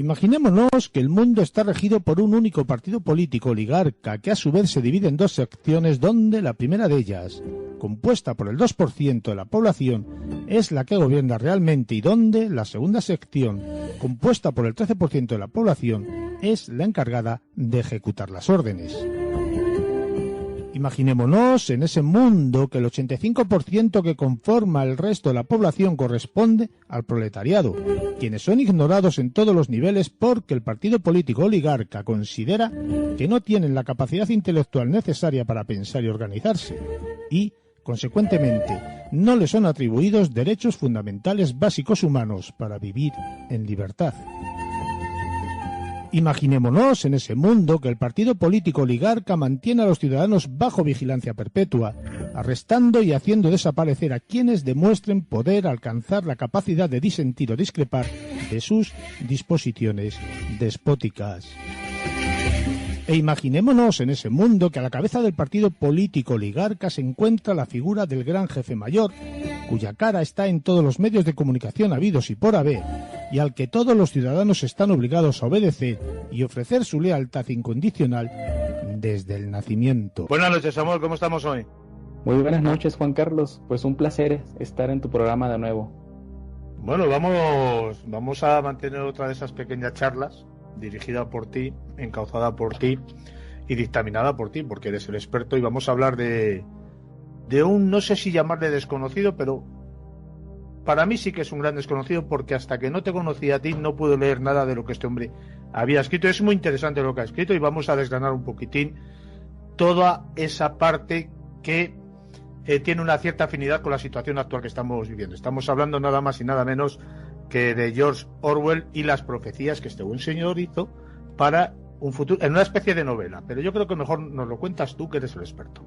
Imaginémonos que el mundo está regido por un único partido político oligarca que a su vez se divide en dos secciones donde la primera de ellas, compuesta por el 2% de la población, es la que gobierna realmente y donde la segunda sección, compuesta por el 13% de la población, es la encargada de ejecutar las órdenes. Imaginémonos en ese mundo que el 85% que conforma el resto de la población corresponde al proletariado, quienes son ignorados en todos los niveles porque el partido político oligarca considera que no tienen la capacidad intelectual necesaria para pensar y organizarse y, consecuentemente, no les son atribuidos derechos fundamentales básicos humanos para vivir en libertad. Imaginémonos en ese mundo que el partido político oligarca mantiene a los ciudadanos bajo vigilancia perpetua, arrestando y haciendo desaparecer a quienes demuestren poder alcanzar la capacidad de disentir o discrepar de sus disposiciones despóticas. E imaginémonos en ese mundo que a la cabeza del partido político oligarca se encuentra la figura del gran jefe mayor, cuya cara está en todos los medios de comunicación habidos y por haber, y al que todos los ciudadanos están obligados a obedecer y ofrecer su lealtad incondicional desde el nacimiento. Buenas noches, Samuel, ¿cómo estamos hoy? Muy buenas noches, Juan Carlos. Pues un placer estar en tu programa de nuevo. Bueno, vamos a mantener otra de esas pequeñas charlas dirigida por ti, encauzada por ti y dictaminada por ti, porque eres el experto, y vamos a hablar de un, no sé si llamarle desconocido, pero para mí sí que es un gran desconocido, porque hasta que no te conocí a ti no pude leer nada de lo que este hombre había escrito. Es muy interesante lo que ha escrito y vamos a desgranar un poquitín toda esa parte que tiene una cierta afinidad con la situación actual que estamos viviendo. Estamos hablando nada más y nada menos que de George Orwell y las profecías que este buen señor hizo para un futuro, en una especie de novela. Pero yo creo que mejor nos lo cuentas tú, que eres el experto.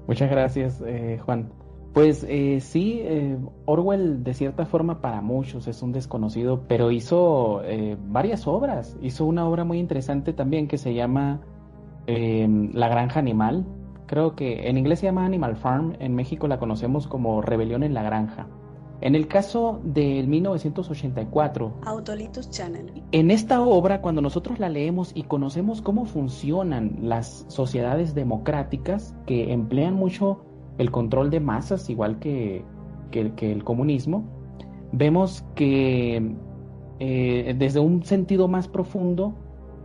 Muchas gracias, Juan. Pues sí, Orwell de cierta forma para muchos es un desconocido, pero hizo varias obras. Hizo una obra muy interesante también que se llama La Granja Animal. Creo que en inglés se llama Animal Farm, en México la conocemos como Rebelión en la Granja. En el caso del 1984, Autolitus Channel. En esta obra, cuando nosotros la leemos y conocemos cómo funcionan las sociedades democráticas que emplean mucho el control de masas, igual que el comunismo, vemos que desde un sentido más profundo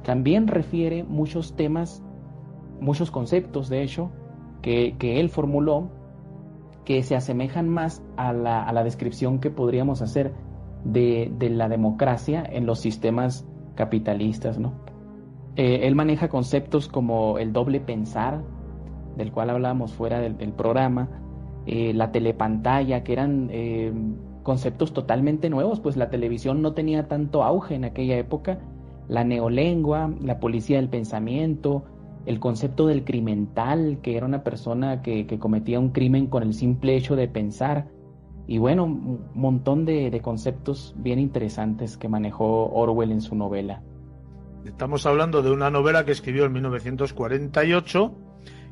también refiere muchos temas, muchos conceptos, de hecho, que él formuló, que se asemejan más a la descripción que podríamos hacer de la democracia en los sistemas capitalistas, ¿no? Él maneja conceptos como el doble pensar, del cual hablábamos fuera del programa, la telepantalla, que eran conceptos totalmente nuevos, pues la televisión no tenía tanto auge en aquella época, la neolengua, la policía del pensamiento, el concepto del criminal, que era una persona que cometía un crimen con el simple hecho de pensar, y bueno, un montón de conceptos bien interesantes que manejó Orwell en su novela. Estamos hablando de una novela que escribió en 1948,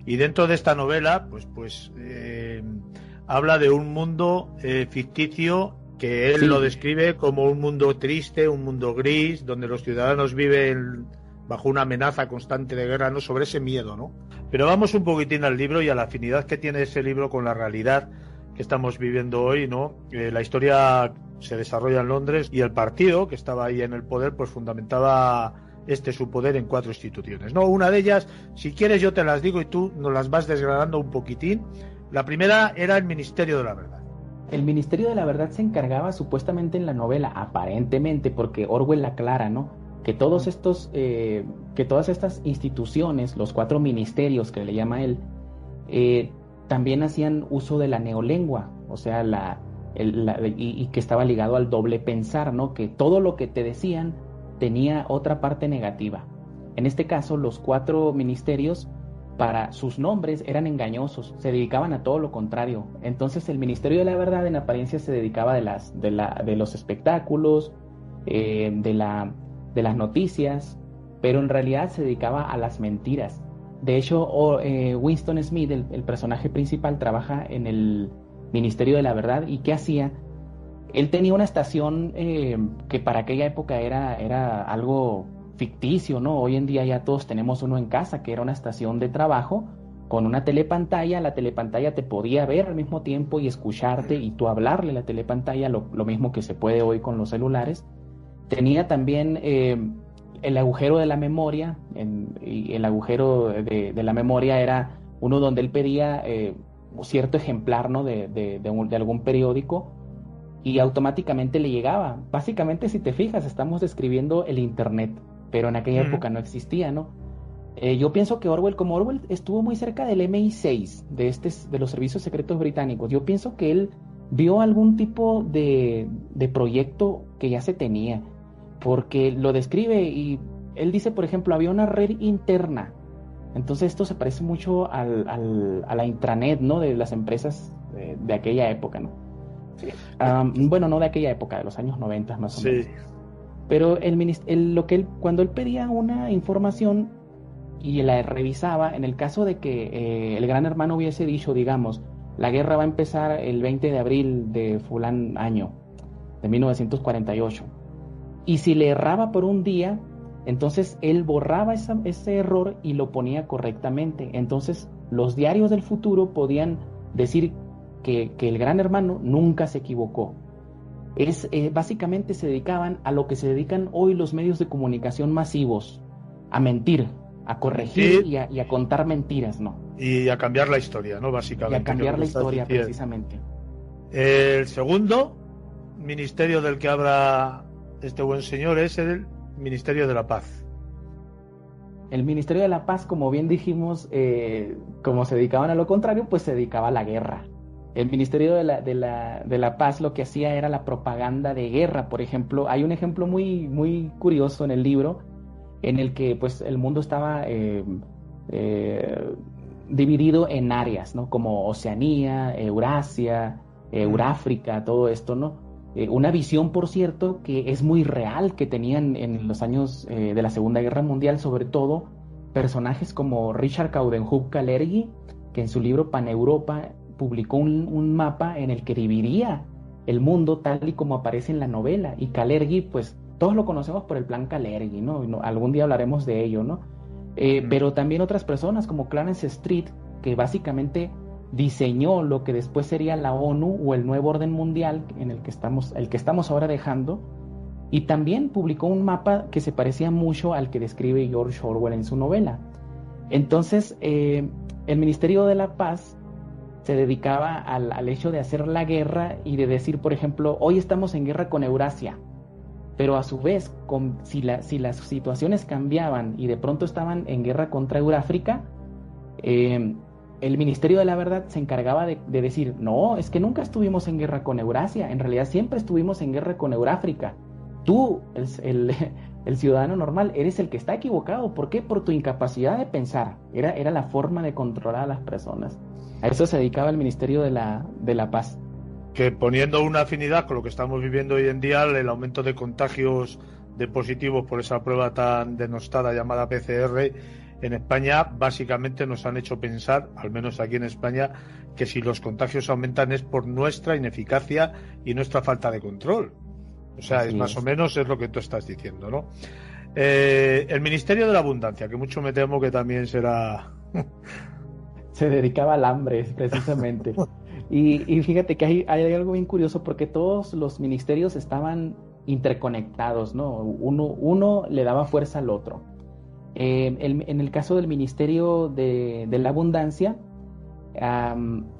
y dentro de esta novela pues habla de un mundo ficticio que él lo describe como un mundo triste, un mundo gris, donde los ciudadanos viven bajo una amenaza constante de guerra, ¿no? Sobre ese miedo, ¿no? Pero vamos un poquitín al libro y a la afinidad que tiene ese libro con la realidad que estamos viviendo hoy, ¿no? La historia se desarrolla en Londres y el partido que estaba ahí en el poder pues fundamentaba su poder en 4 instituciones, ¿no? Una de ellas, si quieres yo te las digo y tú nos las vas desgranando un poquitín. La primera era el Ministerio de la Verdad. El Ministerio de la Verdad se encargaba supuestamente en la novela, aparentemente, porque Orwell aclara, ¿no?, que todas estas instituciones, los 4 ministerios que le llama él, también hacían uso de la neolengua, o sea, y que estaba ligado al doble pensar, ¿no?, que todo lo que te decían tenía otra parte negativa. En este caso, los 4 ministerios, para sus nombres, eran engañosos, se dedicaban a todo lo contrario. Entonces, el Ministerio de la Verdad en apariencia se dedicaba de los espectáculos, de las noticias, pero en realidad se dedicaba a las mentiras. De hecho, Winston Smith, el personaje principal, trabaja en el Ministerio de la Verdad, y ¿qué hacía? Él tenía una estación que para aquella época era algo ficticio, ¿no? Hoy en día ya todos tenemos uno en casa, que era una estación de trabajo con una telepantalla. La telepantalla te podía ver al mismo tiempo y escucharte y tú hablarle a la telepantalla, lo mismo que se puede hoy con los celulares. Tenía también el agujero de la memoria, y el agujero de la memoria era uno donde él pedía cierto ejemplar, ¿no? de algún periódico, y automáticamente le llegaba. Básicamente, si te fijas, estamos describiendo el Internet, pero en aquella época no existía, ¿no? Yo pienso que como Orwell estuvo muy cerca del MI6, de los servicios secretos británicos, yo pienso que él vio algún tipo de proyecto que ya se tenía, porque lo describe y él dice, por ejemplo, había una red interna. Entonces esto se parece mucho a la intranet, ¿no? De las empresas de aquella época, ¿no? Bueno, no de aquella época, de los años 90 más o menos. Pero cuando él pedía una información y la revisaba, en el caso de que el Gran Hermano hubiese dicho, digamos, la guerra va a empezar el 20 de abril de fulán año, de 1948, y si le erraba por un día, entonces él borraba ese error y lo ponía correctamente. Entonces los diarios del futuro podían decir que el Gran Hermano nunca se equivocó. Básicamente se dedicaban a lo que se dedican hoy los medios de comunicación masivos, a mentir, a corregir y a contar mentiras, ¿no? Y a cambiar la historia, ¿no? Básicamente. Y a cambiar la historia, precisamente. El segundo ministerio del que habla este buen señor es el Ministerio de la Paz. El Ministerio de la Paz, como bien dijimos, como se dedicaban a lo contrario, pues se dedicaba a la guerra. El Ministerio de la Paz lo que hacía era la propaganda de guerra. Por ejemplo, hay un ejemplo muy, muy curioso en el libro, en el que pues el mundo estaba dividido en áreas, ¿no? Como Oceanía, Eurasia, Euráfrica, todo esto, ¿no? Una visión, por cierto, que es muy real, que tenían en los años de la Segunda Guerra Mundial, sobre todo personajes como Richard Coudenhove-Kalergi, que en su libro Paneuropa publicó un mapa en el que dividía el mundo tal y como aparece en la novela. Y Kalergi, pues todos lo conocemos por el plan Kalergi, ¿no? Algún día hablaremos de ello, ¿no? Pero también otras personas como Clarence Street, que básicamente diseñó lo que después sería la ONU o el nuevo orden mundial en el que estamos ahora dejando, y también publicó un mapa que se parecía mucho al que describe George Orwell en su novela. Entonces, el Ministerio de la Paz se dedicaba al hecho de hacer la guerra y de decir, por ejemplo, hoy estamos en guerra con Eurasia, pero a su vez, si las situaciones cambiaban y de pronto estaban en guerra contra Euráfrica, el Ministerio de la Verdad se encargaba de decir, no, es que nunca estuvimos en guerra con Eurasia, en realidad siempre estuvimos en guerra con Euráfrica. Tú, el ciudadano normal, eres el que está equivocado. ¿Por qué? Por tu incapacidad de pensar. Era la forma de controlar a las personas. A eso se dedicaba el Ministerio de la Paz. Que poniendo una afinidad con lo que estamos viviendo hoy en día, el aumento de contagios de positivos por esa prueba tan denostada llamada PCR en España, básicamente nos han hecho pensar, al menos aquí en España, que si los contagios aumentan es por nuestra ineficacia y nuestra falta de control. O sea, es más o menos es lo que tú estás diciendo, ¿no? El Ministerio de la Abundancia, que mucho me temo que también será... Se dedicaba al hambre, precisamente. Y fíjate que hay algo bien curioso, porque todos los ministerios estaban interconectados, ¿no? Uno le daba fuerza al otro. En el caso del Ministerio de la Abundancia,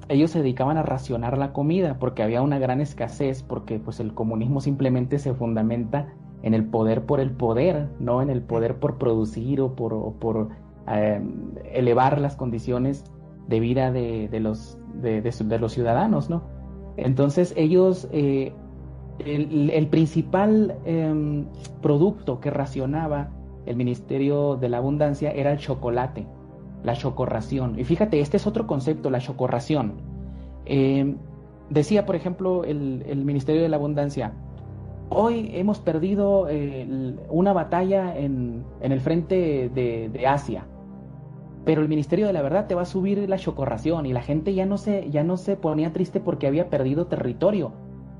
ellos se dedicaban a racionar la comida porque había una gran escasez, porque pues el comunismo simplemente se fundamenta en el poder por el poder, no en el poder por producir o por elevar las condiciones de vida de los ciudadanos, ¿no? Entonces ellos, el principal producto que racionaba el Ministerio de la Abundancia era el chocolate, la chocorración. Y fíjate, este es otro concepto, la chocorración. Decía, por ejemplo, el Ministerio de la Abundancia, hoy hemos perdido una batalla en el frente de Asia, pero el Ministerio de la Verdad te va a subir la chocorración, y la gente ya no se ponía triste porque había perdido territorio,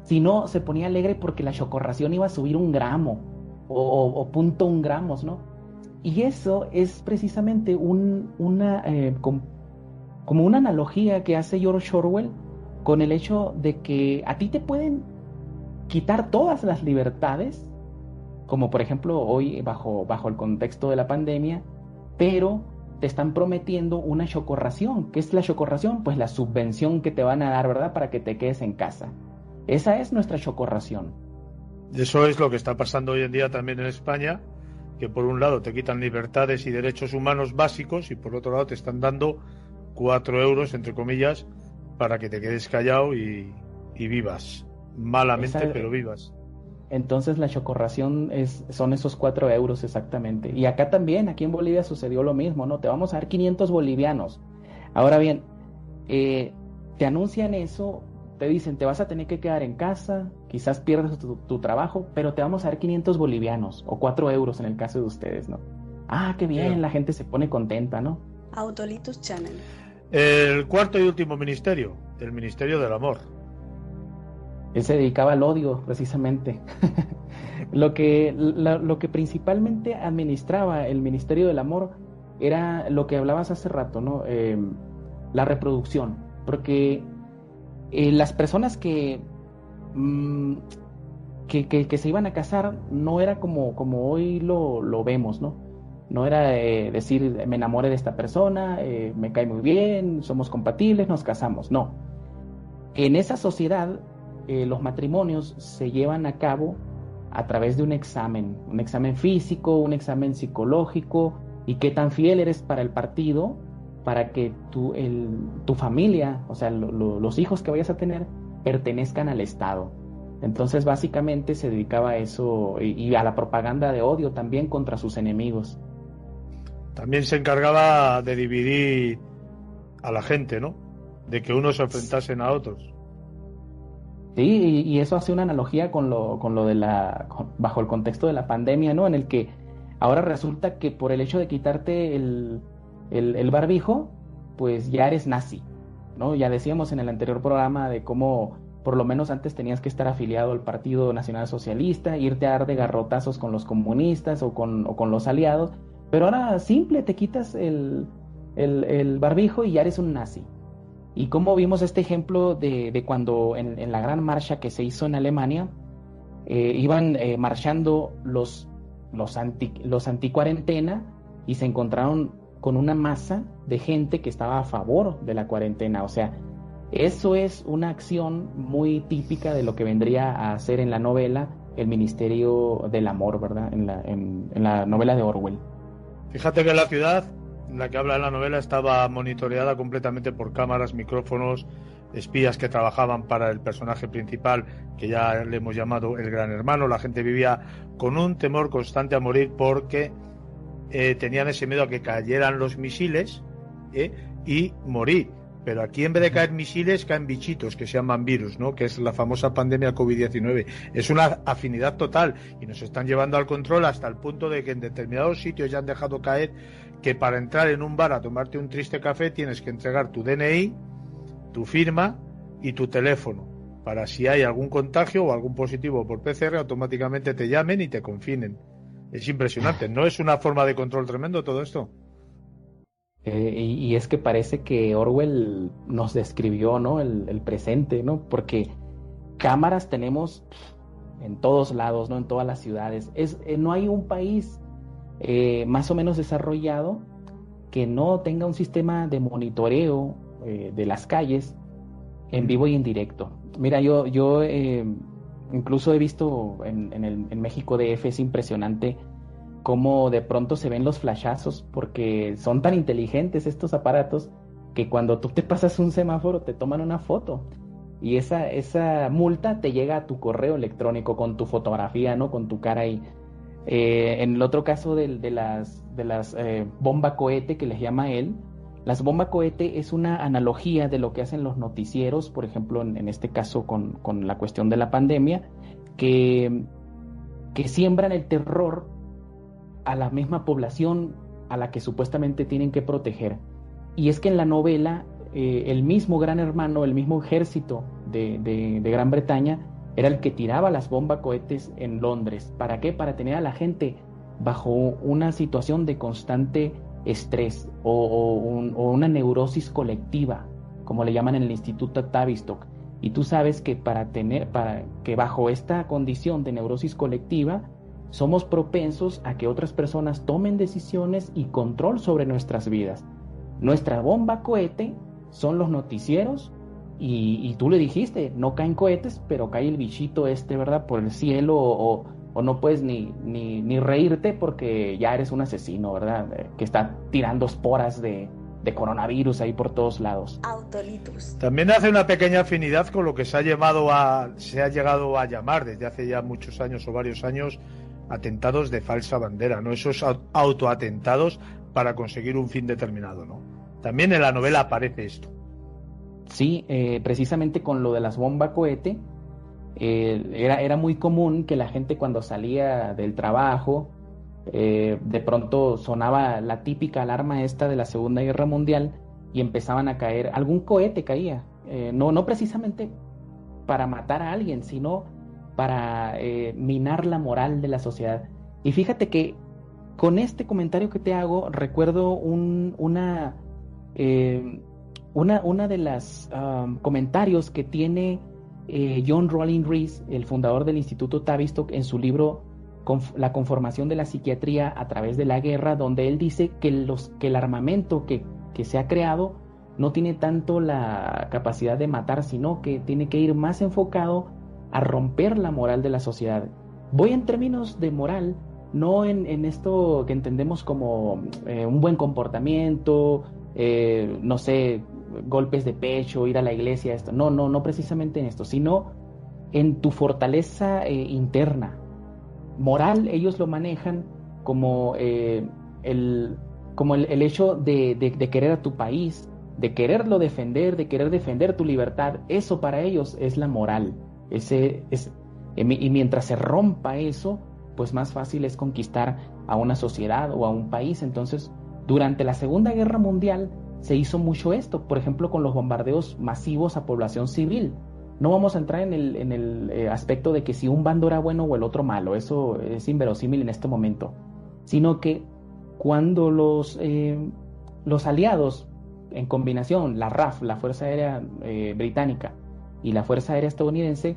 sino se ponía alegre porque la chocorración iba a subir 1 gramo o 0.1 gramos, ¿no? Y eso es precisamente como una analogía que hace George Orwell con el hecho de que a ti te pueden quitar todas las libertades, como por ejemplo hoy bajo el contexto de la pandemia, pero te están prometiendo una chocorración. ¿Qué es la chocorración? Pues la subvención que te van a dar, ¿verdad? Para que te quedes en casa. Esa es nuestra chocorración. Eso es lo que está pasando hoy en día también en España, que por un lado te quitan libertades y derechos humanos básicos y por otro lado te están dando 4 euros, entre comillas, para que te quedes callado y vivas. Malamente, pero vivas. Entonces la chocorración son esos 4 euros exactamente. Y acá también, aquí en Bolivia sucedió lo mismo, ¿no? Te vamos a dar 500 bolivianos. Ahora bien, te anuncian eso, te dicen, te vas a tener que quedar en casa, quizás pierdas tu trabajo, pero te vamos a dar 500 bolivianos o 4 euros en el caso de ustedes, ¿no? Ah, qué bien, la gente se pone contenta, ¿no? Autolitus Channel. El cuarto y último ministerio, el Ministerio del Amor. Él se dedicaba al odio, precisamente. Lo que principalmente administraba el Ministerio del Amor era lo que hablabas hace rato, ¿no? La reproducción. Porque las personas que se iban a casar no era como hoy lo vemos, ¿no? No era decir, me enamoré de esta persona, me cae muy bien, somos compatibles, nos casamos. No. En esa sociedad, los matrimonios se llevan a cabo a través de un examen físico, un examen psicológico, y qué tan fiel eres para el partido, para que tu familia, o sea, los hijos que vayas a tener, pertenezcan al Estado. Entonces, básicamente se dedicaba a eso y a la propaganda de odio también contra sus enemigos. También se encargaba de dividir a la gente, ¿no? De que unos se enfrentasen a otros. Sí, y eso hace una analogía con lo de bajo el contexto de la pandemia, ¿no? En el que ahora resulta que por el hecho de quitarte el barbijo, pues ya eres nazi, ¿no? Ya decíamos en el anterior programa de cómo por lo menos antes tenías que estar afiliado al Partido Nacional Socialista, irte a dar de garrotazos con los comunistas o con los aliados, pero ahora simple, te quitas el barbijo y ya eres un nazi. Y como vimos este ejemplo de cuando en la gran marcha que se hizo en Alemania, iban marchando los anti-cuarentena y se encontraron con una masa de gente que estaba a favor de la cuarentena. O sea, eso es una acción muy típica de lo que vendría a hacer en la novela el Ministerio del Amor, ¿verdad? En la novela de Orwell. Fíjate que la ciudad en la que habla en la novela estaba monitoreada completamente por cámaras, micrófonos, espías que trabajaban para el personaje principal, que ya le hemos llamado el Gran Hermano. La gente vivía con un temor constante a morir porque tenían ese miedo a que cayeran los misiles y morir. Pero aquí en vez de caer misiles caen bichitos que se llaman virus, ¿no? Que es la famosa pandemia COVID-19. Es una afinidad total y nos están llevando al control hasta el punto de que en determinados sitios ya han dejado caer que para entrar en un bar a tomarte un triste café tienes que entregar tu DNI, tu firma y tu teléfono, para si hay algún contagio o algún positivo por PCR automáticamente te llamen y te confinen. Es impresionante, ¿no? Es una forma de control tremendo todo esto. Y es que parece que Orwell nos describió, ¿no? El presente, ¿no? Porque cámaras tenemos en todos lados, ¿no? En todas las ciudades. No hay un país más o menos desarrollado que no tenga un sistema de monitoreo de las calles en vivo y en directo. Mira, yo incluso he visto en México DF, es impresionante cómo de pronto se ven los flashazos, porque son tan inteligentes estos aparatos que cuando tú te pasas un semáforo te toman una foto y esa multa te llega a tu correo electrónico con tu fotografía, ¿no? Con tu cara ahí. En el otro caso de las bomba cohete que les llama él, las bomba cohete es una analogía de lo que hacen los noticieros, por ejemplo, en este caso con la cuestión de la pandemia, que siembran el terror a la misma población a la que supuestamente tienen que proteger. Y es que en la novela el mismo Gran Hermano, el mismo ejército de Gran Bretaña era el que tiraba las bombas cohetes en Londres. ¿Para qué? Para tener a la gente bajo una situación de constante estrés o una neurosis colectiva, como le llaman en el Instituto Tavistock. Y tú sabes que para que bajo esta condición de neurosis colectiva somos propensos a que otras personas tomen decisiones y control sobre nuestras vidas. Nuestra bomba cohete son los noticieros y tú le dijiste, no caen cohetes, pero cae el bichito ¿verdad? Por el cielo o no puedes ni reírte porque ya eres un asesino, ¿verdad? Que está tirando esporas de coronavirus ahí por todos lados. Autolitus. También hace una pequeña afinidad con lo que se ha llegado a llamar desde hace ya muchos años o varios años atentados de falsa bandera, ¿no? Esos autoatentados para conseguir un fin determinado, ¿no? También en la novela aparece esto. Sí, precisamente con lo de las bombas cohete, era muy común que la gente cuando salía del trabajo, de pronto sonaba la típica alarma esta de la Segunda Guerra Mundial y empezaban a caer, algún cohete caía, no precisamente para matar a alguien, sino para minar la moral de la sociedad. Y fíjate que con este comentario que te hago, recuerdo una de las comentarios que tiene John Rollin Rees, el fundador del Instituto Tavistock, en su libro La conformación de la psiquiatría a través de la guerra, donde él dice que el armamento que se ha creado no tiene tanto la capacidad de matar, sino que tiene que ir más enfocado a romper la moral de la sociedad. Voy en términos de moral, no en esto que entendemos como un buen comportamiento, no sé, golpes de pecho, ir a la iglesia, esto. No precisamente en esto, sino en tu fortaleza interna. Moral, ellos lo manejan como el hecho de querer a tu país, de quererlo defender, de querer defender tu libertad. Eso para ellos es la moral. Y mientras se rompa eso, pues más fácil es conquistar a una sociedad o a un país. Entonces, durante la Segunda Guerra Mundial se hizo mucho esto, por ejemplo, con los bombardeos masivos a población civil. No vamos a entrar en el aspecto de que si un bando era bueno o el otro malo, eso es inverosímil en este momento, sino que cuando los aliados, en combinación, la RAF, la Fuerza Aérea Británica, y la Fuerza Aérea Estadounidense,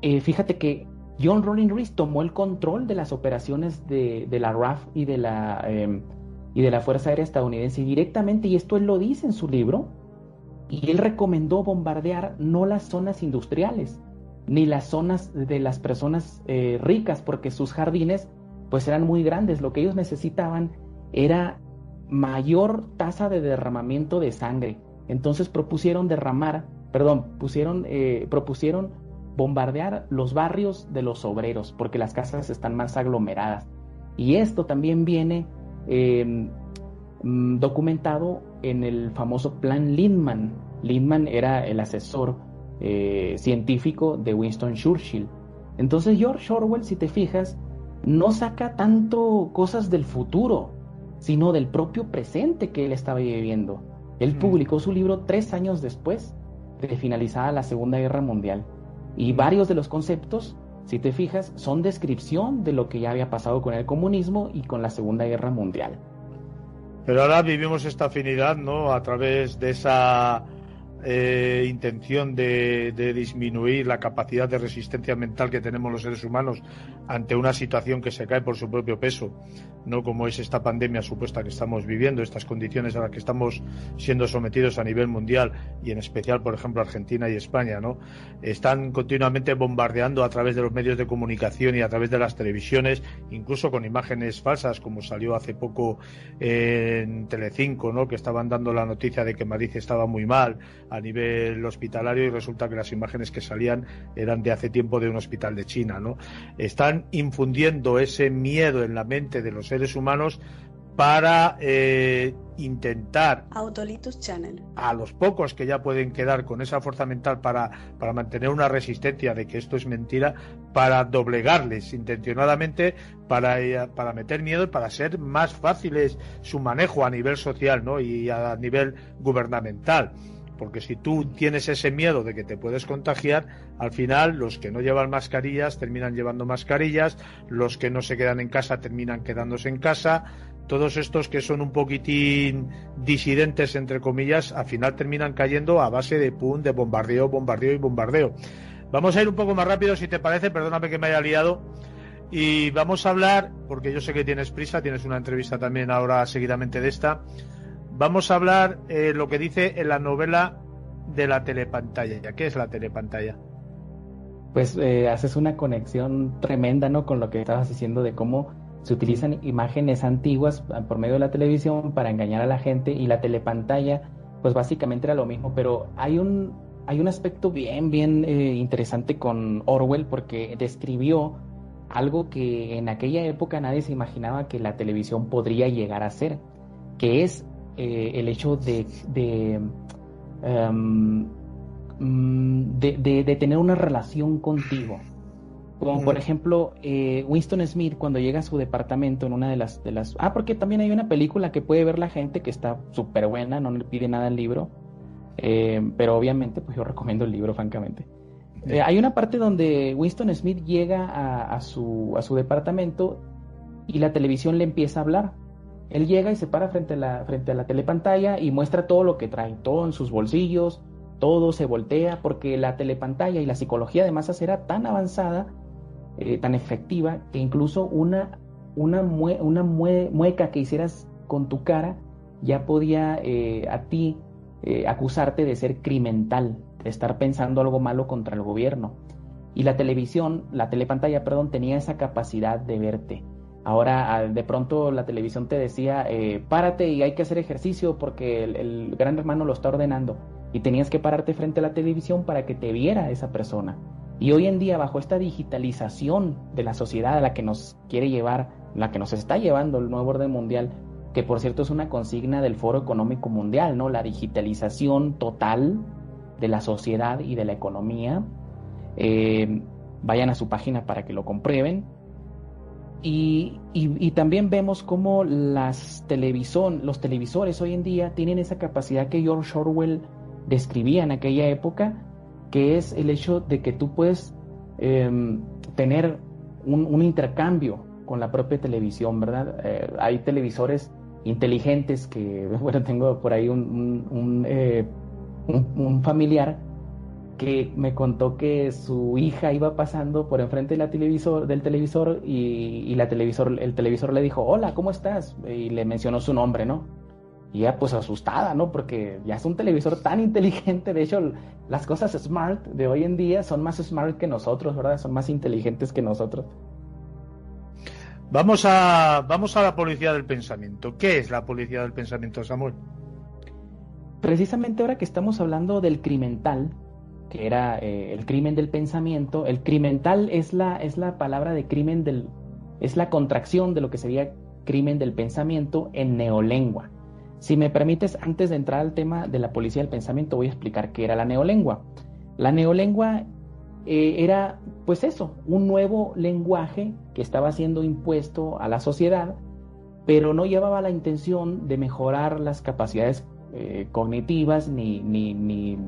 fíjate que John Rollin Rees tomó el control de las operaciones de la RAF y de la Fuerza Aérea Estadounidense directamente, y esto él lo dice en su libro, y él recomendó bombardear no las zonas industriales, ni las zonas de las personas ricas, porque sus jardines pues eran muy grandes. Lo que ellos necesitaban era mayor tasa de derramamiento de sangre. Entonces propusieron bombardear los barrios de los obreros, porque las casas están más aglomeradas. Y esto también viene documentado en el famoso Plan Lindman. Lindman era el asesor científico de Winston Churchill. Entonces George Orwell, si te fijas, no saca tanto cosas del futuro, sino del propio presente que él estaba viviendo. Él publicó su libro 3 años después de finalizada la Segunda Guerra Mundial, y varios de los conceptos, si te fijas, son descripción de lo que ya había pasado con el comunismo y con la Segunda Guerra Mundial. Pero ahora vivimos esta afinidad, ¿no?, a través de esa intención de disminuir la capacidad de resistencia mental que tenemos los seres humanos ante una situación que se cae por su propio peso, ¿no?, como es esta pandemia supuesta que estamos viviendo, estas condiciones a las que estamos siendo sometidos a nivel mundial, y en especial, por ejemplo, Argentina y España, ¿no? Están continuamente bombardeando a través de los medios de comunicación y a través de las televisiones, incluso con imágenes falsas, como salió hace poco en Telecinco, ¿no?, que estaban dando la noticia de que Madrid estaba muy mal a nivel hospitalario, y resulta que las imágenes que salían eran de hace tiempo de un hospital de China, ¿no? Están infundiendo ese miedo en la mente de los seres humanos para intentar, Autolitus Channel, a los pocos que ya pueden quedar con esa fuerza mental para mantener una resistencia de que esto es mentira, para doblegarles intencionadamente, para meter miedo y para ser más fáciles su manejo a nivel social, ¿no?, y a nivel gubernamental. porque si tú tienes ese miedo de que te puedes contagiar, al final los que no llevan mascarillas terminan llevando mascarillas, los que no se quedan en casa terminan quedándose en casa, todos estos que son un poquitín disidentes, entre comillas, al final terminan cayendo a base de pum, de bombardeo, bombardeo y bombardeo. Vamos a ir un poco más rápido, si te parece, perdóname que me haya liado, y vamos a hablar, porque yo sé que tienes prisa, tienes una entrevista también ahora seguidamente de esta. Vamos a hablar lo que dice en la novela de la telepantalla. ¿Qué es la telepantalla? Pues haces una conexión tremenda, ¿no? Con lo que estabas diciendo de cómo se utilizan imágenes antiguas por medio de la televisión para engañar a la gente, y la telepantalla, pues básicamente era lo mismo, pero hay un aspecto bien interesante con Orwell, porque describió algo que en aquella época nadie se imaginaba que la televisión podría llegar a ser, que es el hecho de tener una relación contigo. Como por ejemplo, Winston Smith, cuando llega a su departamento en una de las... porque también hay una película que puede ver la gente que está súper buena, no le pide nada al libro, pero obviamente pues yo recomiendo el libro, francamente. Hay una parte donde Winston Smith llega a su departamento y la televisión le empieza a hablar. Él llega y se para frente a la telepantalla y muestra todo lo que trae, todo en sus bolsillos, todo se voltea, porque la telepantalla y la psicología de masas era tan avanzada, tan efectiva, que incluso una mueca que hicieras con tu cara ya podía a ti acusarte de ser criminal, de estar pensando algo malo contra el gobierno. Y la telepantalla, tenía esa capacidad de verte. Ahora, de pronto la televisión te decía, párate y hay que hacer ejercicio porque el gran hermano lo está ordenando. Y tenías que pararte frente a la televisión para que te viera esa persona. Y hoy en día, bajo esta digitalización de la sociedad a la que nos quiere llevar, la que nos está llevando el nuevo orden mundial, que por cierto es una consigna del Foro Económico Mundial, ¿no? La digitalización total de la sociedad y de la economía. Vayan a su página para que lo comprueben. Y también vemos cómo los televisores hoy en día tienen esa capacidad que George Orwell describía en aquella época, que es el hecho de que tú puedes tener un intercambio con la propia televisión, ¿verdad? Hay televisores inteligentes que, bueno, tengo por ahí un familiar que me contó que su hija iba pasando por enfrente del televisor y el televisor le dijo, hola, ¿cómo estás? Y le mencionó su nombre, ¿no? Y ella pues asustada, ¿no? Porque ya es un televisor tan inteligente. De hecho, las cosas smart de hoy en día son más smart que nosotros, ¿verdad? Son más inteligentes que nosotros. Vamos a la policía del pensamiento. ¿Qué es la policía del pensamiento, Samuel? Precisamente ahora que estamos hablando del crimental, que era el crimen del pensamiento, el crimental es la palabra de crimen es la contracción de lo que sería crimen del pensamiento en neolengua. Si me permites, antes de entrar al tema de la policía del pensamiento, voy a explicar qué era la neolengua. La neolengua era, pues eso, un nuevo lenguaje que estaba siendo impuesto a la sociedad, pero no llevaba la intención de mejorar las capacidades cognitivas ni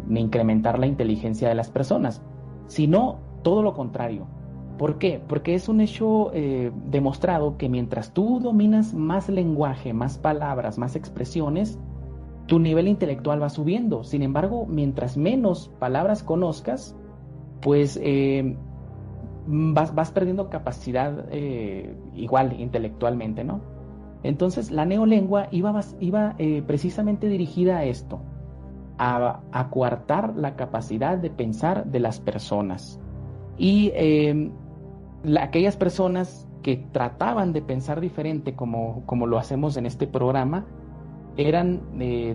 incrementar la inteligencia de las personas, sino todo lo contrario. ¿Por qué? Porque es un hecho demostrado que mientras tú dominas más lenguaje, más palabras, más expresiones, tu nivel intelectual va subiendo. Sin embargo, mientras menos palabras conozcas, pues vas perdiendo capacidad igual intelectualmente, ¿no? Entonces la neolengua iba precisamente dirigida a esto, a coartar la capacidad de pensar de las personas. Y aquellas personas que trataban de pensar diferente, como lo hacemos en este programa, eran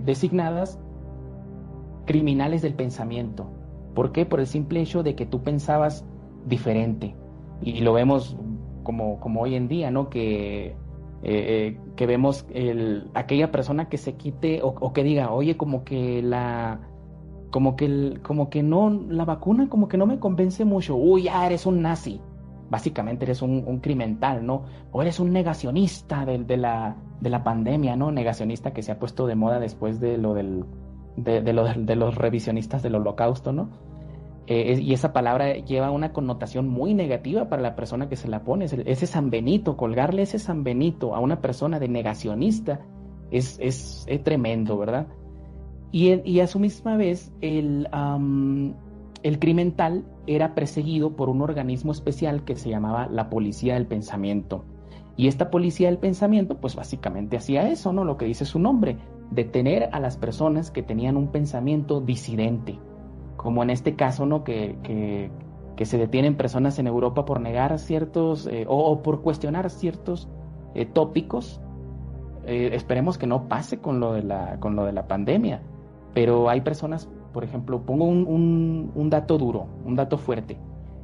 designadas criminales del pensamiento. ¿Por qué? Por el simple hecho de que tú pensabas diferente. Y lo vemos como hoy en día, ¿no? Que vemos aquella persona que se quite o que diga, oye, como que no, la vacuna como que no me convence mucho. Uy, ya eres un nazi. Básicamente eres un criminal, ¿no? O eres un negacionista de la pandemia, ¿no? Negacionista que se ha puesto de moda después de lo del de los revisionistas del Holocausto, ¿no? Y esa palabra lleva una connotación muy negativa para la persona que se la pone. Ese San Benito, colgarle ese San Benito a una persona de negacionista es tremendo, ¿verdad? Y a su misma vez, el criminal era perseguido por un organismo especial que se llamaba la Policía del Pensamiento. Y esta Policía del Pensamiento, pues básicamente hacía eso, ¿no? Lo que dice su nombre, detener a las personas que tenían un pensamiento disidente. Como en este caso, ¿no? Que se detienen personas en Europa por negar ciertos, o por cuestionar ciertos tópicos. Esperemos que no pase con lo de la pandemia. Pero hay personas, por ejemplo, pongo un dato duro, un dato fuerte.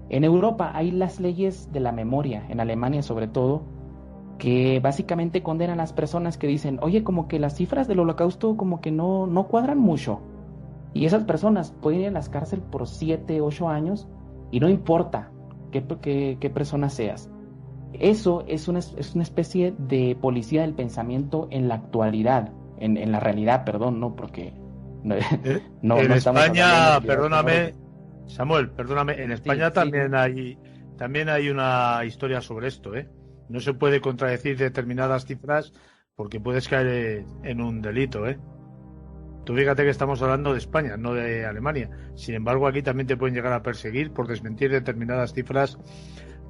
En Europa hay las leyes de la memoria, en Alemania sobre todo, que básicamente condenan a las personas que dicen, oye, como que las cifras del Holocausto como que no cuadran mucho. Y esas personas pueden ir a las cárceles por 7, 8 años y no importa qué persona seas. Eso es una especie de policía del pensamiento en la actualidad, en la realidad, perdón, ¿no? Porque no en España, perdóname, Samuel, perdóname, en España sí, también hay una historia sobre esto, ¿eh? No se puede contradecir determinadas cifras porque puedes caer en un delito, ¿eh? Tú fíjate que estamos hablando de España, no de Alemania. Sin embargo, aquí también te pueden llegar a perseguir por desmentir determinadas cifras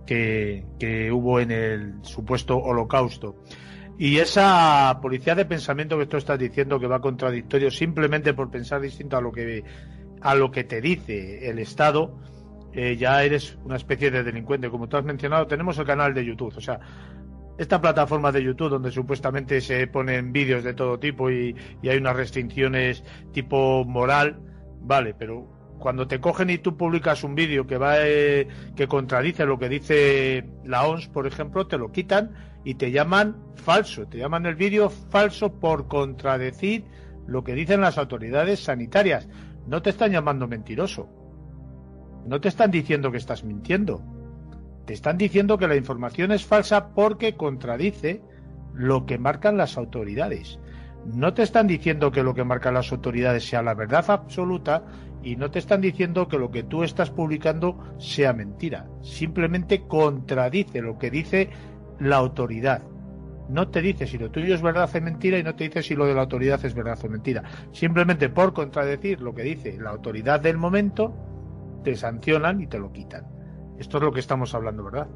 que hubo en el supuesto Holocausto. Y esa policía de pensamiento que tú estás diciendo que va contradictorio simplemente por pensar distinto a lo que te dice el Estado, ya eres una especie de delincuente. Como tú has mencionado, tenemos el canal de YouTube, o sea, esta plataforma de YouTube donde supuestamente se ponen vídeos de todo tipo y hay unas restricciones tipo moral, vale, pero cuando te cogen y tú publicas un vídeo que contradice lo que dice la OMS, por ejemplo, te lo quitan y te llaman falso, te llaman el vídeo falso por contradecir lo que dicen las autoridades sanitarias. No te están llamando mentiroso, no te están diciendo que estás mintiendo. Te están diciendo que la información es falsa porque contradice lo que marcan las autoridades. No te están diciendo que lo que marcan las autoridades sea la verdad absoluta y no te están diciendo que lo que tú estás publicando sea mentira. Simplemente contradice lo que dice la autoridad. No te dice si lo tuyo es verdad o mentira y no te dice si lo de la autoridad es verdad o mentira. Simplemente por contradecir lo que dice la autoridad del momento, te sancionan y te lo quitan. Esto es lo que estamos hablando, ¿verdad?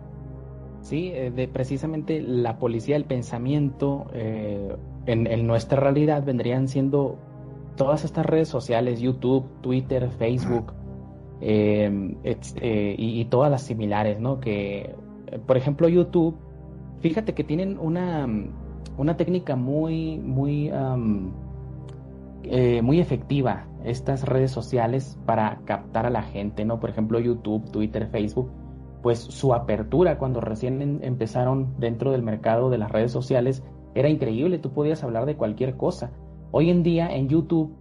Sí, de precisamente la policía del pensamiento en nuestra realidad vendrían siendo todas estas redes sociales, YouTube, Twitter, Facebook, y todas las similares, ¿no? Que, por ejemplo, YouTube, fíjate que tienen una técnica muy efectiva, estas redes sociales, para captar a la gente, ¿no? Por ejemplo, YouTube, Twitter, Facebook, pues su apertura cuando recién empezaron dentro del mercado de las redes sociales era increíble, tú podías hablar de cualquier cosa. Hoy en día en YouTube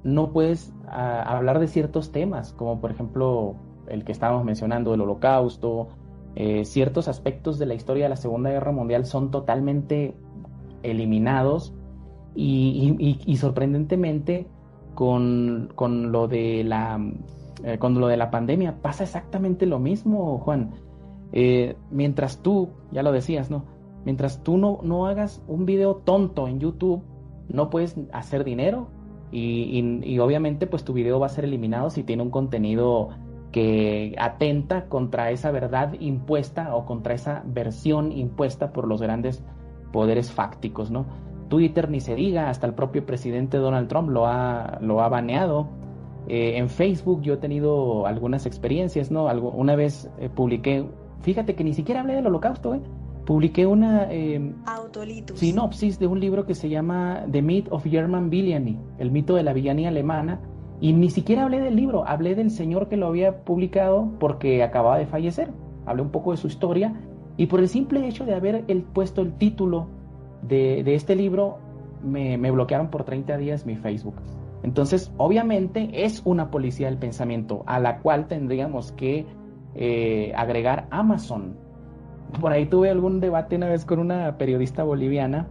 no puedes hablar de ciertos temas, como por ejemplo el que estábamos mencionando, el Holocausto, ciertos aspectos de la historia de la Segunda Guerra Mundial son totalmente eliminados y sorprendentemente con lo de la pandemia pasa exactamente lo mismo, Juan. Mientras tú, ya lo decías, ¿no? Mientras tú no hagas un video tonto en YouTube, no puedes hacer dinero y obviamente pues tu video va a ser eliminado si tiene un contenido que atenta contra esa verdad impuesta o contra esa versión impuesta por los grandes poderes fácticos, ¿no? Twitter ni se diga, hasta el propio presidente Donald Trump lo ha baneado. En Facebook yo he tenido algunas experiencias, ¿no? Una vez publiqué, fíjate que ni siquiera hablé del Holocausto, publiqué una sinopsis de un libro que se llama The Myth of German Villainy, el mito de la villanía alemana, y ni siquiera hablé del libro, hablé del señor que lo había publicado porque acababa de fallecer. Hablé un poco de su historia y por el simple hecho de haber puesto el título de este libro me bloquearon por 30 días mi Facebook. Entonces, obviamente es una policía del pensamiento a la cual tendríamos que agregar Amazon. Por ahí tuve algún debate una vez con una periodista boliviana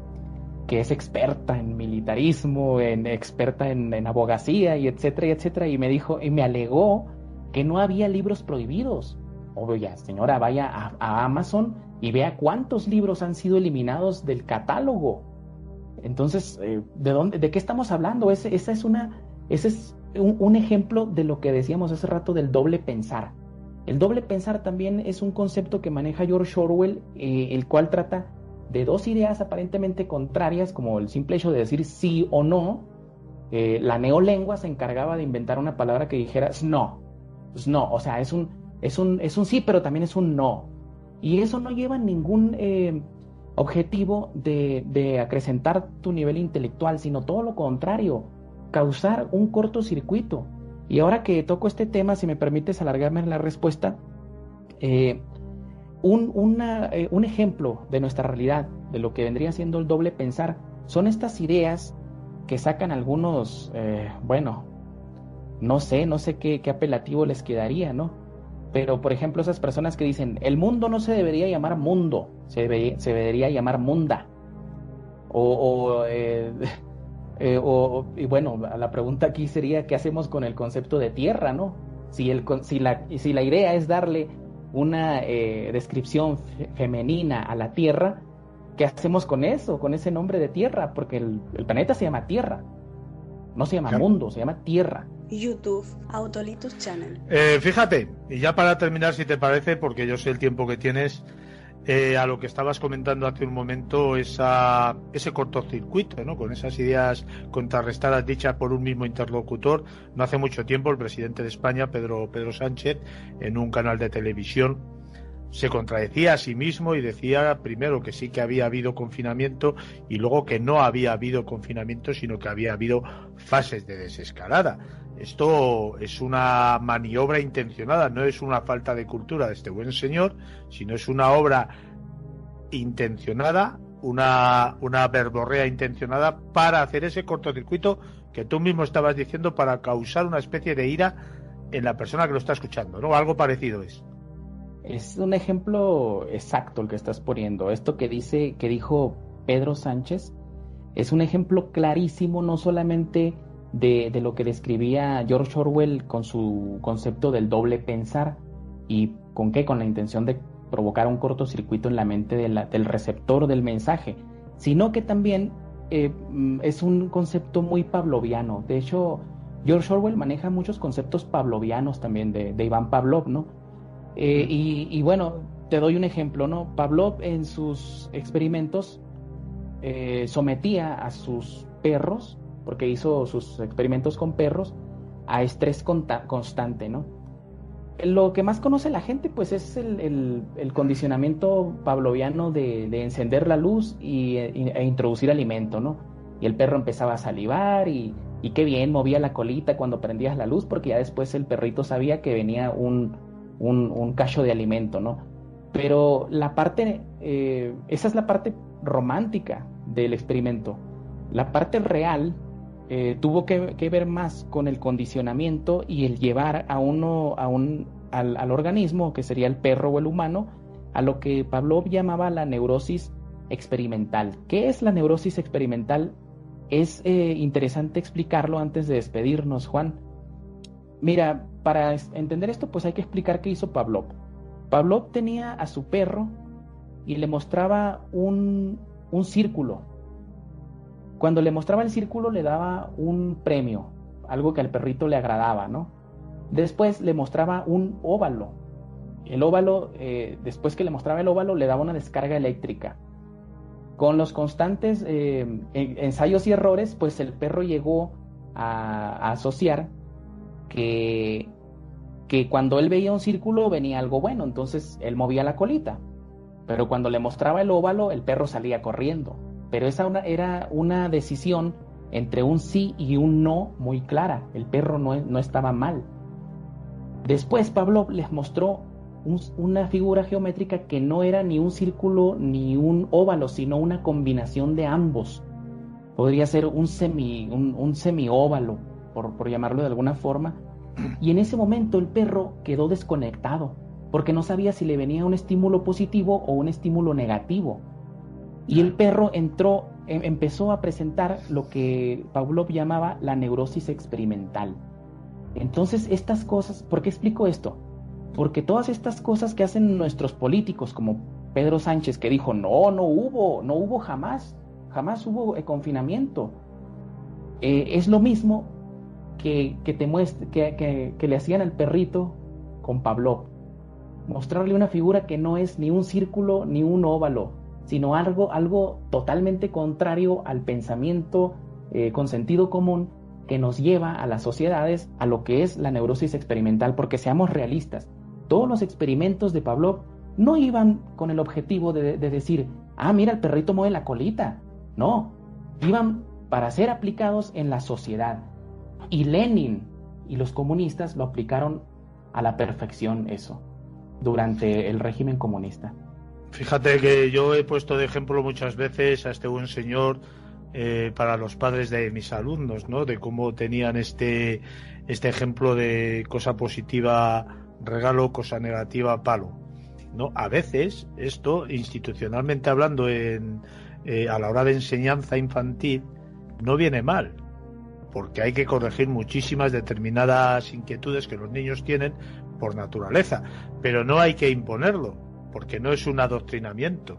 que es experta en militarismo, experta en abogacía y etcétera, y me dijo, y me alegó que no había libros prohibidos. Obvio, ya, señora, vaya a Amazon y vea cuántos libros han sido eliminados del catálogo. Entonces, ¿de qué estamos hablando? Ese es un ejemplo de lo que decíamos hace rato del doble pensar. El doble pensar también es un concepto que maneja George Orwell, el cual trata de dos ideas aparentemente contrarias, como el simple hecho de decir sí o no. La neolengua se encargaba de inventar una palabra que dijera no, o sea, es un sí, pero también es un no. Y eso no lleva ningún objetivo de acrecentar tu nivel intelectual, sino todo lo contrario, causar un cortocircuito. Y ahora que toco este tema, si me permites alargarme en la respuesta, un ejemplo de nuestra realidad, de lo que vendría siendo el doble pensar, son estas ideas que sacan algunos, no sé qué apelativo les quedaría, ¿no? Pero, por ejemplo, esas personas que dicen, el mundo no se debería llamar mundo, se debería llamar munda. Y bueno, la pregunta aquí sería, ¿qué hacemos con el concepto de tierra, no? Si la idea es darle una descripción femenina a la tierra, ¿qué hacemos con eso, con ese nombre de tierra? Porque el planeta se llama Tierra, no se llama mundo, se llama Tierra. YouTube, Autolitus Channel. Fíjate, y ya para terminar, si te parece, porque yo sé el tiempo que tienes, a lo que estabas comentando hace un momento, ese cortocircuito, ¿no? Con esas ideas contrarrestadas dichas por un mismo interlocutor. No hace mucho tiempo el presidente de España, Pedro Sánchez, en un canal de televisión, se contradecía a sí mismo y decía primero que sí que había habido confinamiento y luego que no había habido confinamiento, sino que había habido fases de desescalada. Esto es una maniobra intencionada, no es una falta de cultura de este buen señor, sino es una obra intencionada, una verborrea intencionada para hacer ese cortocircuito que tú mismo estabas diciendo, para causar una especie de ira en la persona que lo está escuchando, ¿no? Algo parecido es. Es un ejemplo exacto el que estás poniendo. Esto que dijo Pedro Sánchez es un ejemplo clarísimo, no solamente de lo que describía George Orwell con su concepto del doble pensar, y con la intención de provocar un cortocircuito en la mente del receptor del mensaje, sino que también es un concepto muy pavloviano. De hecho, George Orwell maneja muchos conceptos pavlovianos también de Iván Pavlov, ¿no? Y bueno, te doy un ejemplo, ¿no? Pavlov en sus experimentos sometía a sus perros, porque hizo sus experimentos con perros, a estrés constante, ¿no? Lo que más conoce la gente, pues, es el condicionamiento pavloviano de encender la luz e introducir alimento, ¿no? Y el perro empezaba a salivar y qué bien movía la colita cuando prendías la luz, porque ya después el perrito sabía que venía un cacho de alimento, ¿no? Pero esa es la parte romántica del experimento. La parte real tuvo que ver más con el condicionamiento y el llevar al organismo, que sería el perro o el humano, a lo que Pavlov llamaba la neurosis experimental. ¿Qué es la neurosis experimental? Es interesante explicarlo antes de despedirnos, Juan. Mira, para entender esto, pues hay que explicar qué hizo Pavlov. Pavlov tenía a su perro y le mostraba un círculo. Cuando le mostraba el círculo, le daba un premio, algo que al perrito le agradaba, ¿no? Después le mostraba un óvalo. El óvalo, después que le mostraba el óvalo, le daba una descarga eléctrica. Con los constantes ensayos y errores, pues el perro llegó a asociar que cuando él veía un círculo venía algo bueno, entonces él movía la colita, pero cuando le mostraba el óvalo el perro salía corriendo. Pero esa era una decisión entre un sí y un no muy clara. El perro no estaba mal. Después Pavlov les mostró una figura geométrica que no era ni un círculo ni un óvalo, sino una combinación de ambos. Podría ser un semióvalo, por llamarlo de alguna forma. Y en ese momento el perro quedó desconectado, porque no sabía si le venía un estímulo positivo o un estímulo negativo. Y el perro entró empezó a presentar lo que Pavlov llamaba la neurosis experimental. Entonces, estas cosas, ¿por qué explico esto? Porque todas estas cosas que hacen nuestros políticos, como Pedro Sánchez, que dijo, no hubo jamás hubo confinamiento, es lo mismo que le hacían al perrito con Pavlov. Mostrarle una figura que no es ni un círculo ni un óvalo, sino algo totalmente contrario al pensamiento con sentido común que nos lleva a las sociedades a lo que es la neurosis experimental, porque seamos realistas, todos los experimentos de Pavlov no iban con el objetivo de decir, mira, el perrito mueve la colita. No, iban para ser aplicados en la sociedad. Y Lenin y los comunistas lo aplicaron a la perfección eso, durante el régimen comunista. Fíjate que yo he puesto de ejemplo muchas veces a este buen señor para los padres de mis alumnos, ¿no? De cómo tenían este ejemplo de cosa positiva regalo, cosa negativa palo, ¿no? A veces esto, institucionalmente hablando, a la hora de enseñanza infantil, no viene mal, porque hay que corregir muchísimas determinadas inquietudes que los niños tienen por naturaleza, pero no hay que imponerlo, porque no es un adoctrinamiento,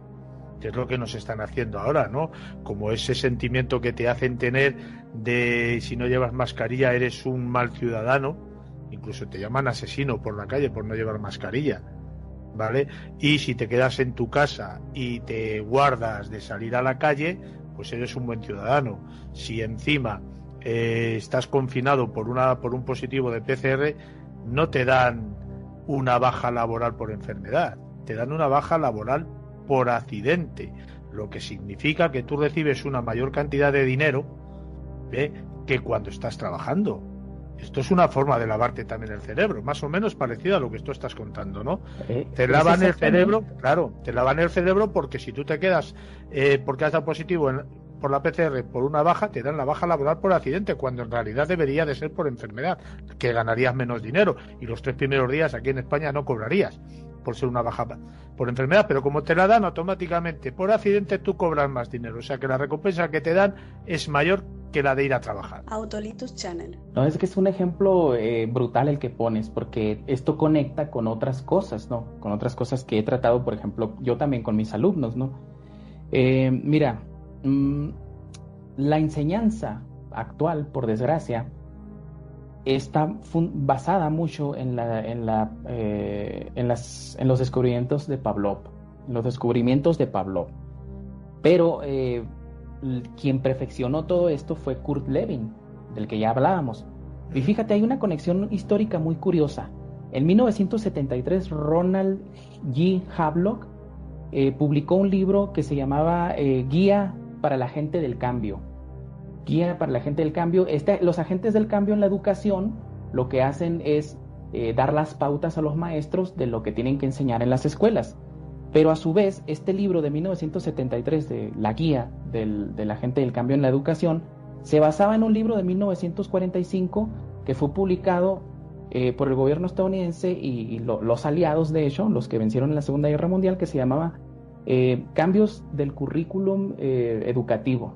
que es lo que nos están haciendo ahora, ¿no? Como ese sentimiento que te hacen tener de si no llevas mascarilla eres un mal ciudadano, incluso te llaman asesino por la calle por no llevar mascarilla, ¿vale? Y si te quedas en tu casa y te guardas de salir a la calle, pues eres un buen ciudadano. Si encima estás confinado por un positivo de PCR, no te dan una baja laboral por enfermedad, te dan una baja laboral por accidente, lo que significa que tú recibes una mayor cantidad de dinero que cuando estás trabajando. Esto es una forma de lavarte también el cerebro, más o menos parecido a lo que tú estás contando, ¿no? Te lavan el cerebro, claro, te lavan el cerebro porque si tú te quedas porque has dado positivo por la PCR por una baja, te dan la baja laboral por accidente, cuando en realidad debería de ser por enfermedad, que ganarías menos dinero y los 3 primeros días aquí en España no cobrarías por ser una baja por enfermedad, pero como te la dan automáticamente por accidente, tú cobras más dinero, o sea que la recompensa que te dan es mayor que la de ir a trabajar. Autolitus Channel. No, es que es un ejemplo brutal el que pones, porque esto conecta con otras cosas, ¿no? Con otras cosas que he tratado, por ejemplo, yo también con mis alumnos, ¿no? Mira, la enseñanza actual, por desgracia, está basada mucho en los descubrimientos de Pavlov, pero quien perfeccionó todo esto fue Kurt Lewin, del que ya hablábamos. Y fíjate, hay una conexión histórica muy curiosa. En 1973, Ronald G. Havelock publicó un libro que se llamaba Guía para la gente del cambio. Guía para la gente del cambio. Los agentes del cambio en la educación lo que hacen es dar las pautas a los maestros de lo que tienen que enseñar en las escuelas. Pero a su vez, este libro de 1973, de la guía de la gente del cambio en la educación, se basaba en un libro de 1945 que fue publicado por el gobierno estadounidense y los aliados, de hecho, los que vencieron en la Segunda Guerra Mundial, que se llamaba Cambios del Currículum Educativo.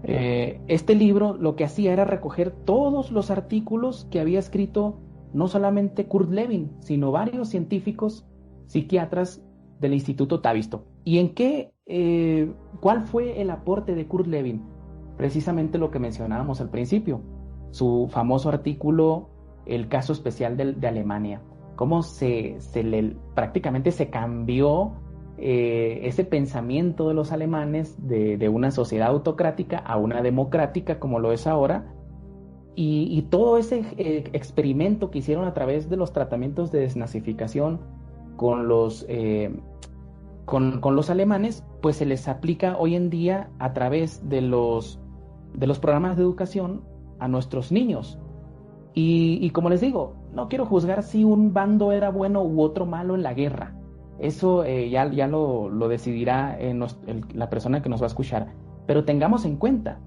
Este libro lo que hacía era recoger todos los artículos que había escrito no solamente Kurt Lewin, sino varios científicos psiquiatras del Instituto Tavistock. ¿Y cuál fue el aporte de Kurt Lewin? Precisamente lo que mencionábamos al principio, su famoso artículo, El caso especial de Alemania, cómo prácticamente se cambió ese pensamiento de los alemanes de una sociedad autocrática a una democrática como lo es ahora, y todo ese experimento que hicieron a través de los tratamientos de desnazificación con los alemanes, pues se les aplica hoy en día a través de los programas de educación a nuestros niños. Y como les digo, no quiero juzgar si un bando era bueno u otro malo en la guerra. Eso ya lo decidirá la persona que nos va a escuchar. Pero tengamos en cuenta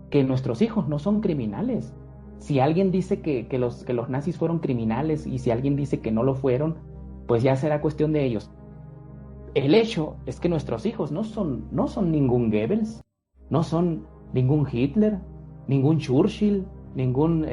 que nuestros hijos no son criminales. Si alguien dice que los nazis fueron criminales y si alguien dice que no lo fueron, pues ya será cuestión de ellos. El hecho es que nuestros hijos no son ningún Goebbels, no son ningún Hitler, ningún Churchill, ningún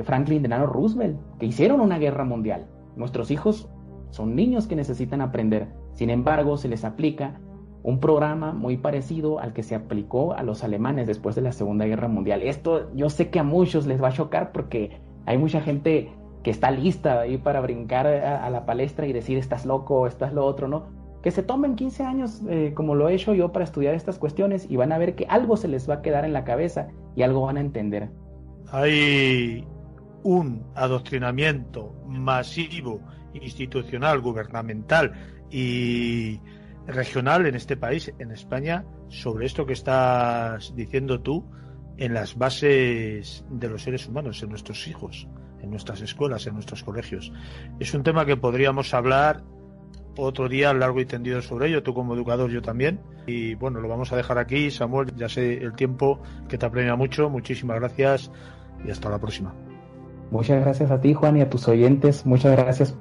Franklin Delano Roosevelt, que hicieron una guerra mundial. Nuestros hijos son niños que necesitan aprender. Sin embargo, se les aplica un programa muy parecido al que se aplicó a los alemanes después de la Segunda Guerra Mundial. Esto yo sé que a muchos les va a chocar porque hay mucha gente que está lista ahí para brincar a la palestra y decir estás loco, estás lo otro, ¿no? Que se tomen 15 años, como lo he hecho yo, para estudiar estas cuestiones y van a ver que algo se les va a quedar en la cabeza y algo van a entender. Hay un adoctrinamiento masivo, institucional, gubernamental y regional en este país, en España, sobre esto que estás diciendo tú, en las bases de los seres humanos, en nuestros hijos, en nuestras escuelas, en nuestros colegios. Es un tema que podríamos hablar otro día largo y tendido sobre ello, tú como educador, yo también. Y bueno, lo vamos a dejar aquí. Samuel, ya sé el tiempo que te apremia mucho. Muchísimas gracias y hasta la próxima. Muchas gracias a ti, Juan, y a tus oyentes. Muchas gracias